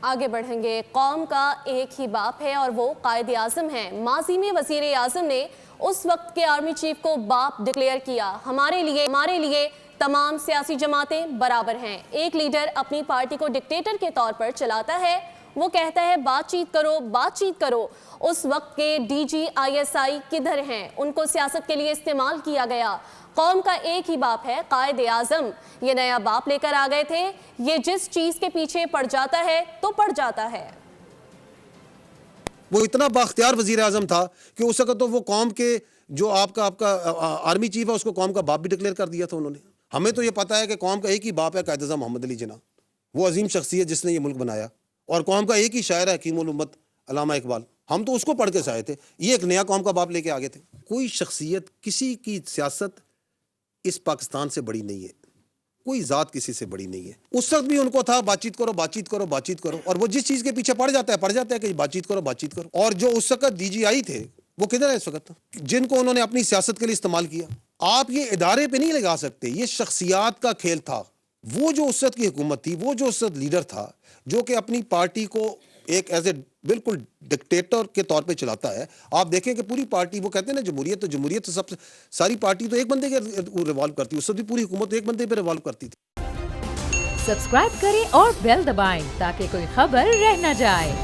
آگے بڑھیں گے۔ قوم کا ایک ہی باپ ہے اور وہ قائد اعظم ہے۔ ماضی میں وزیر اعظم نے اس وقت کے آرمی چیف کو باپ ڈکلیئر کیا۔ ہمارے لیے تمام سیاسی جماعتیں برابر ہیں۔ ایک لیڈر اپنی پارٹی کو ڈکٹیٹر کے طور پر چلاتا ہے، وہ کہتا ہے بات چیت کرو۔ اس وقت کے D G I S I کدھر ہیں؟ ان کو سیاست کے لیے استعمال کیا گیا۔ قوم کا ایک ہی باپ ہے، قائد اعظم یہ نیا باپ لے کر آ گئے تھے۔ یہ جس چیز کے پیچھے پڑ جاتا ہے تو پڑ جاتا ہے۔ وہ اتنا بااختیار وزیر اعظم تھا کہ اس وقت تو وہ قوم کے جو آپ کا آرمی چیف ہے اس کو قوم کا باپ بھی ڈکلیئر کر دیا تھا انہوں نے۔ ہمیں تو یہ پتا ہے کہ قوم کا ایک ہی باپ ہے قائد اعظم محمد علی جناح، وہ عظیم شخصیت جس نے یہ ملک بنایا، اور قوم کا ایک ہی شاعر ہے حکیم الامت علامہ اقبال۔ ہم تو اس کو پڑھ کے سے آئے تھے، یہ ایک نیا قوم کا باپ لے کے آگے تھے۔ کوئی شخصیت کسی کی سیاست اس پاکستان سے بڑی نہیں ہے، کوئی ذات کسی سے بڑی نہیں ہے۔ اس وقت بھی ان کو تھا بات چیت کرو، اور وہ جس چیز کے پیچھے پڑ جاتا ہے کہ بات چیت کرو۔ اور جو اس وقت ڈی جی آئی تھے وہ کدھر ہے اس وقت، جن کو انہوں نے اپنی سیاست کے لیے استعمال کیا؟ آپ یہ ادارے پہ نہیں لگا سکتے، یہ شخصیات کا کھیل تھا۔ وہ جو اس وقت کی حکومت تھی، وہ جو اس وقت لیڈر تھا جو کہ اپنی پارٹی کو ایک ایز اے بالکل ڈکٹیٹر کے طور پہ چلاتا ہے۔ آپ دیکھیں کہ پوری پارٹی، وہ کہتے ہیں نا جمہوریت تو سب سے ساری پارٹی تو ایک بندے کے ریوالو کرتی ہے، اس وقت بھی پوری حکومت ایک بندے پہ ریوالو کرتی تھی۔ سبسکرائب کریں اور بیل دبائیں تاکہ کوئی خبر رہ نہ جائے۔